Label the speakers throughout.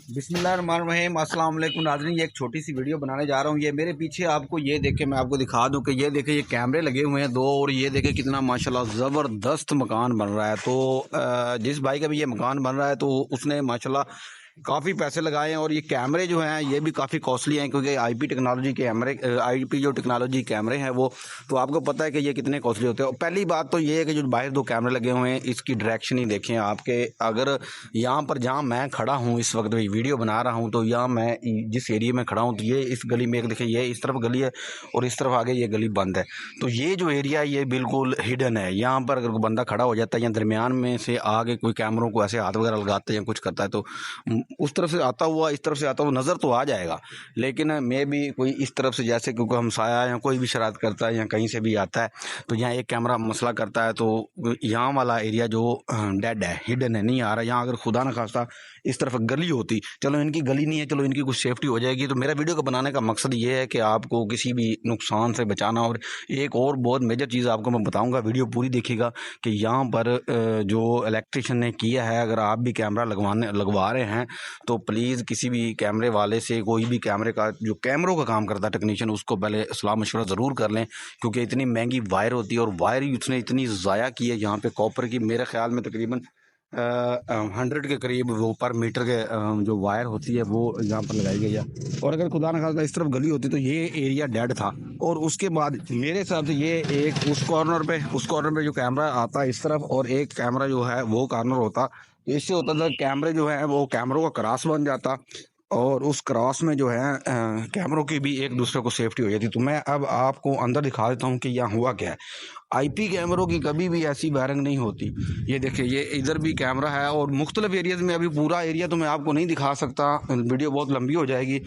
Speaker 1: बिस्मिल्लाहिर्रहमानिर्रहीम अस्सलाम वालेकुम नाज़रीन। ये एक छोटी सी वीडियो बनाने जा रहा हूँ। ये मेरे पीछे आपको ये देखे, मैं आपको दिखा दूँ कि ये देखे, ये कैमरे लगे हुए हैं 2, और ये देखे कितना माशाल्लाह ज़बरदस्त मकान बन रहा है। तो जिस भाई का भी ये मकान बन रहा है तो उसने माशाल्लाह काफ़ी पैसे लगाए हैं, और ये कैमरे जो हैं ये भी काफ़ी कॉस्टली हैं, क्योंकि आईपी टेक्नोलॉजी कैमरे, आईपी जो टेक्नोलॉजी कैमरे हैं वो, तो आपको पता है कि ये कितने कॉस्टली होते हैं। पहली बात तो ये है कि जो बाहर 2 कैमरे लगे हुए हैं इसकी डायरेक्शन ही देखें आपके। अगर यहाँ पर जहाँ मैं खड़ा हूँ इस वक्त वीडियो बना रहा हूँ, तो यहाँ मैं जिस एरिया में खड़ा हूँ तो ये इस गली में एक देखें, ये इस तरफ गली है और इस तरफ आगे ये गली बंद है। तो ये जो एरिया है ये बिल्कुल हिडन है। यहाँ पर अगर कोई बंदा खड़ा हो जाता है या दरमियान में से आगे कोई कैमरों को ऐसे हाथ वगैरह लगाता है या कुछ करता है, तो उस तरफ से आता हुआ इस तरफ से आता हुआ नज़र तो आ जाएगा, लेकिन मैं भी कोई इस तरफ से, जैसे क्योंकि हमसाया या कोई भी शरारत करता है या कहीं से भी आता है तो यहाँ एक कैमरा मसला करता है, तो यहाँ वाला एरिया जो डेड है, हिडन है, नहीं आ रहा। यहाँ अगर खुदा न खास्ता इस तरफ गली होती, चलो इनकी गली नहीं है, चलो इनकी कुछ सेफ्टी हो जाएगी। तो मेरा वीडियो को बनाने का मकसद ये है कि आपको किसी भी नुकसान से बचाना। और एक और बहुत मेजर चीज़ आपको मैं बताऊंगा, वीडियो पूरी देखिएगा, कि यहाँ पर जो इलेक्ट्रिशियन ने किया है, अगर आप भी कैमरा लगवा रहे हैं तो प्लीज़ किसी भी कैमरे वाले से, कोई भी कैमरे का जो कैमरों का काम करता है टेक्नीशियन, उसको पहले सलाह मशवरा ज़रूर कर लें, क्योंकि इतनी महंगी वायर होती है और वायर ही उसने इतनी ज़ाया की है यहाँ पे कॉपर की। मेरे ख्याल में तकरीबन 100 के करीब वो पर मीटर के जो वायर होती है वो यहाँ पर लगाई गई है। और अगर खुदा न खास्ता इस तरफ गली होती तो ये एरिया डेड था। और उसके बाद मेरे हिसाब से ये एक उस कॉर्नर पे जो कैमरा आता है इस तरफ, और एक कैमरा जो है वो कॉर्नर होता, इससे होता था कैमरे जो है वो कैमरों का क्रॉस बन जाता, और उस क्रॉस में जो है कैमरों की भी एक दूसरे को सेफ्टी हो जाती। तो मैं अब आपको अंदर दिखा देता हूँ कि यहाँ हुआ क्या है। आईपी कैमरों की कभी भी ऐसी वायरिंग नहीं होती। ये देखिए, ये इधर भी कैमरा है, और मुख्तलिफ एरियाज़ में, अभी पूरा एरिया तो मैं आपको नहीं दिखा सकता, वीडियो बहुत लंबी हो जाएगी।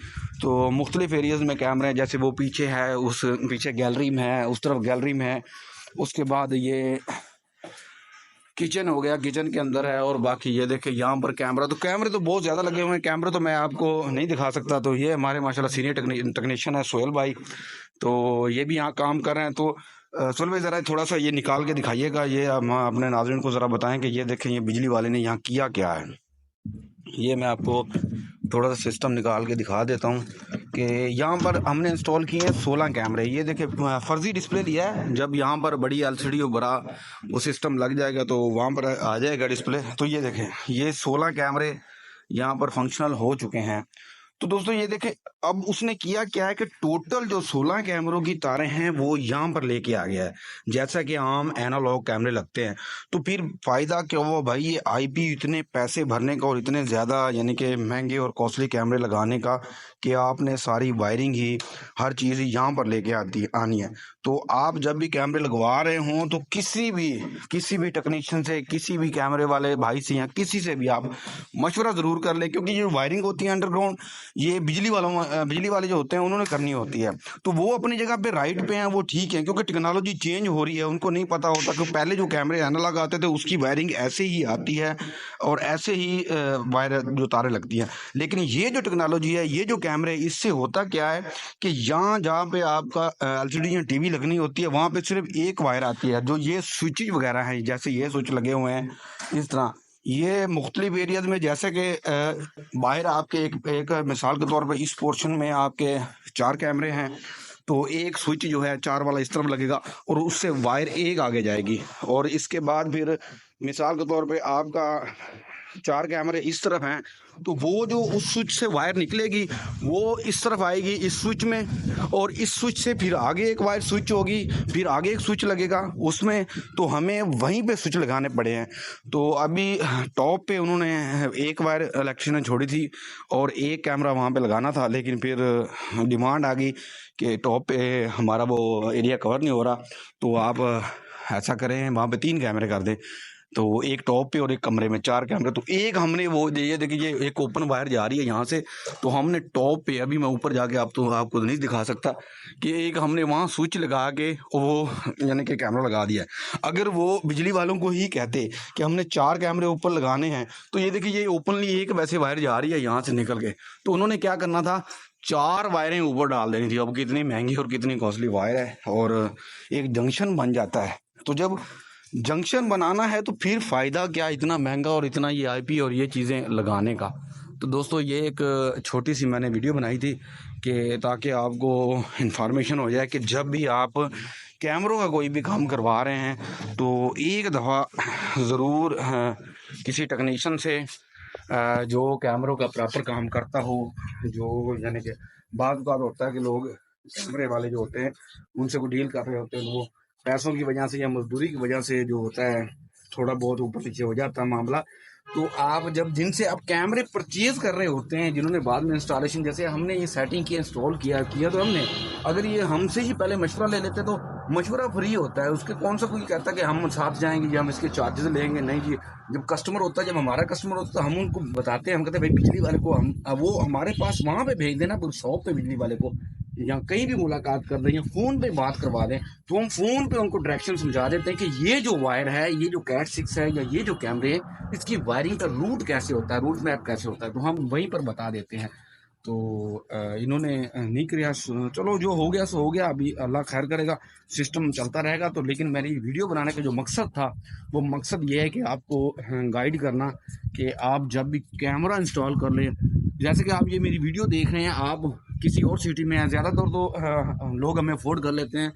Speaker 1: तो मुख्तलिफ एरियाज़ में कैमरे हैं, जैसे वो पीछे है, उस पीछे गैलरी में है, उस तरफ गैलरी में है। उसके बाद ये किचन हो गया, किचन के अंदर है। और बाकी ये देखे यहाँ पर कैमरे तो बहुत ज़्यादा लगे हुए हैं। कैमरे तो मैं आपको नहीं दिखा सकता। तो ये हमारे माशाल्लाह सीनियर टेक्नीशियन है सोहेल भाई, तो ये भी यहाँ काम कर रहे हैं। तो सोहेल भाई ज़रा थोड़ा सा ये निकाल के दिखाइएगा, ये हम अपने नाज़रीन को ज़रा बताएं कि ये देखें, ये बिजली वाले ने यहाँ किया क्या है। ये मैं आपको थोड़ा सा सिस्टम निकाल के दिखा देता हूँ कि यहाँ पर हमने इंस्टॉल किए हैं 16 कैमरे। ये देखिए, फर्जी डिस्प्ले दिया है, जब यहाँ पर बड़ी एलसीडी और बड़ा वो सिस्टम लग जाएगा तो वहाँ पर आ जाएगा डिस्प्ले। तो ये देखें, ये 16 कैमरे यहाँ पर फंक्शनल हो चुके हैं। तो दोस्तों ये देखें, अब उसने किया क्या है कि टोटल जो 16 कैमरों की तारें हैं वो यहाँ पर लेके आ गया है, जैसा कि आम एनालॉग कैमरे लगते हैं। तो फिर फ़ायदा क्या हुआ भाई, ये आईपी इतने पैसे भरने का और इतने ज़्यादा यानी कि महंगे और कॉस्टली कैमरे लगाने का, कि आपने सारी वायरिंग ही, हर चीज़ ही यहाँ पर लेके आनी है। तो आप जब भी कैमरे लगवा रहे हों तो किसी भी टेक्नीशियन से, किसी भी कैमरे वाले भाई से या किसी से भी आप मशवरा ज़रूर कर लें, क्योंकि ये वायरिंग होती है अंडरग्राउंड, ये बिजली वाले जो होते हैं उन्होंने करनी होती है। तो वो अपनी जगह पे राइट पे हैं, वो ठीक है, क्योंकि टेक्नोलॉजी चेंज हो रही है, उनको नहीं पता होता कि पहले जो कैमरे एनालॉग आते थे उसकी वायरिंग ऐसे ही आती है और ऐसे ही वायर जो तारें लगती हैं। लेकिन ये जो टेक्नोलॉजी है, ये जो कैमरे, इससे होता क्या है कि यहाँ जहाँ पे आपका एलसीडी या टीवी लगनी होती है वहाँ पे सिर्फ एक वायर आती है। जो ये स्विच वगैरह हैं, जैसे ये स्विच लगे हुए हैं इस तरह, ये मुख्तलिफ एरियाज में, जैसे कि बाहर आपके एक मिसाल के तौर पर इस पोर्शन में आपके 4 कैमरे हैं, तो एक स्विच जो है 4 वाला इस तरफ लगेगा और उससे वायर एक आगे जाएगी। और इसके बाद फिर मिसाल के तौर पे आपका 4 कैमरे इस तरफ हैं, तो वो जो उस स्विच से वायर निकलेगी वो इस तरफ आएगी इस स्विच में, और इस स्विच से फिर आगे एक वायर स्विच होगी, फिर आगे एक स्विच लगेगा उसमें। तो हमें वहीं पे स्विच लगाने पड़े हैं। तो अभी टॉप पे उन्होंने एक वायर इलेक्ट्रिशियन ने छोड़ी थी और एक कैमरा वहाँ पे लगाना था, लेकिन फिर डिमांड आ गई कि टॉप पे हमारा वो एरिया कवर नहीं हो रहा, तो आप ऐसा करें वहाँ पे 3 कैमरे कर दें। तो एक टॉप पे और एक कमरे में 4 कैमरे। तो एक हमने वो, ये देखिए, ये एक ओपन वायर जा रही है यहाँ से, तो हमने टॉप पे, अभी मैं ऊपर जाके आपको नहीं दिखा सकता, कि एक हमने वहाँ स्विच लगा के वो यानी कि कैमरा लगा दिया है। अगर वो बिजली वालों को ही कहते कि हमने 4 कैमरे ऊपर लगाने हैं, तो ये देखिए, ये ओपनली एक वैसे वायर जा रही है यहाँ से निकल के, तो उन्होंने क्या करना था, 4 वायरें ऊपर डाल देनी थी। अब कितनी महंगी और कितनी कॉस्टली वायर है, और एक जंक्शन बन जाता है। तो जब जंक्शन बनाना है तो फिर फ़ायदा क्या इतना महंगा और इतना ये आईपी और ये चीज़ें लगाने का। तो दोस्तों ये एक छोटी सी मैंने वीडियो बनाई थी कि ताकि आपको इन्फॉर्मेशन हो जाए कि जब भी आप कैमरों का कोई भी काम करवा रहे हैं तो एक दफ़ा ज़रूर किसी टेक्नीशियन से जो कैमरों का प्रॉपर काम करता हो, जो यानी कि बात होता है कि लोग कैमरे वाले जो होते हैं उनसे कोई डील कर रहे होते हैं, वो पैसों की वजह से या मजदूरी की वजह से जो होता है थोड़ा बहुत ऊपर पीछे हो जाता है मामला। तो आप जब जिनसे आप कैमरे परचेज कर रहे होते हैं, जिन्होंने बाद में इंस्टॉलेशन, जैसे हमने ये सेटिंग की, इंस्टॉल किया तो हमने, अगर ये हमसे ही पहले मशवरा ले लेते तो मशवरा फ्री होता है, उसके कौन सा कोई कहता कि हम साथ जाएंगे या हम इसके चार्जेस लेंगे, नहीं जी। जब कस्टमर होता है, जब हमारा कस्टमर होता है तो हम उनको बताते हैं, हम कहते हैं भाई बिजली वाले को हम वो हमारे पास वहाँ पे भेज देना, शॉप पे बिजली वाले को, या कहीं भी मुलाकात कर दें या फ़ोन पे बात करवा दें, तो हम फ़ोन पे उनको डायरेक्शन समझा देते हैं कि ये जो वायर है, ये जो कैट 6 है या ये जो कैमरे है, इसकी वायरिंग का रूट कैसे होता है, रूट मैप कैसे होता है, तो हम वहीं पर बता देते हैं। तो इन्होंने नहीं किया, चलो जो हो गया सो हो गया, अभी अल्लाह खैर करेगा, सिस्टम चलता रहेगा। तो लेकिन मेरी वीडियो बनाने का जो मकसद था, वो मकसद ये है कि आपको गाइड करना कि आप जब भी कैमरा इंस्टॉल कर लें, जैसे कि आप ये मेरी वीडियो देख रहे हैं, आप किसी और सिटी में हैं, ज़्यादातर तो लोग हमें अफोर्ड कर लेते हैं,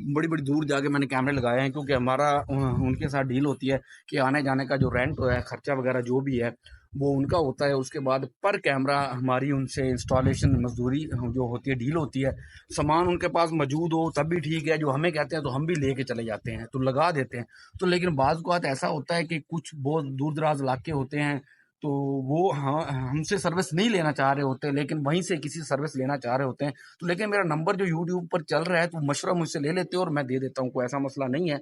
Speaker 1: बड़ी बड़ी दूर जाके मैंने कैमरे लगाए हैं, क्योंकि हमारा उनके साथ डील होती है कि आने जाने का जो रेंट है, खर्चा वगैरह जो भी है वो उनका होता है। उसके बाद पर कैमरा हमारी उनसे इंस्टॉलेशन मजदूरी जो होती है, डील होती है। सामान उनके पास मौजूद हो तब भी ठीक है, जो हमें कहते हैं तो हम भी लेके चले जाते हैं, तो लगा देते हैं। तो लेकिन बाज़ औक़ात ऐसा होता है कि कुछ बहुत दूर दराज इलाके होते हैं, तो वो हाँ हमसे सर्विस नहीं लेना चाह रहे होते, लेकिन वहीं से किसी सर्विस लेना चाह रहे होते हैं। तो लेकिन मेरा नंबर जो यूट्यूब पर चल रहा है, तो मशवरा मुझसे ले लेते हो और मैं दे देता हूँ, कोई ऐसा मसला नहीं है।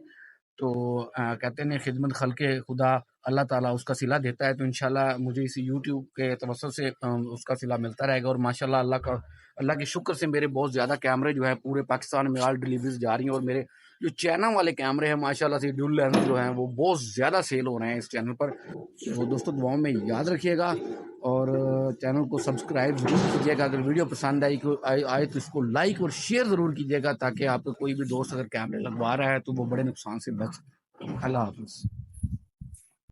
Speaker 1: तो कहते हैं खिदमत खल्क़े खुदा, अल्लाह ताला उसका सिला देता है। तो इंशाल्लाह मुझे इसी यूट्यूब के तवज्जुह से उसका सिला मिलता रहेगा। और माशाल्लाह अल्लाह के शुक्र से मेरे बहुत ज़्यादा कैमरे जो है पूरे पाकिस्तान में ऑल डिलीवरीज जा रही हैं, और मेरे जो चाइना वाले कैमरे हैं माशाल्लाह से ड्यूल लेंस जो हैं वो बहुत ज़्यादा सेल हो रहे हैं इस चैनल पर। तो दोस्तों दुआओं में याद रखिएगा और चैनल को सब्सक्राइब ज़रूर कीजिएगा। अगर वीडियो पसंद आए तो इसको लाइक और शेयर ज़रूर कीजिएगा, ताकि आपका कोई भी दोस्त अगर कैमरे लगवा रहा है तो वो बड़े नुकसान से बच सके। अल्लाह हाफ़िज़।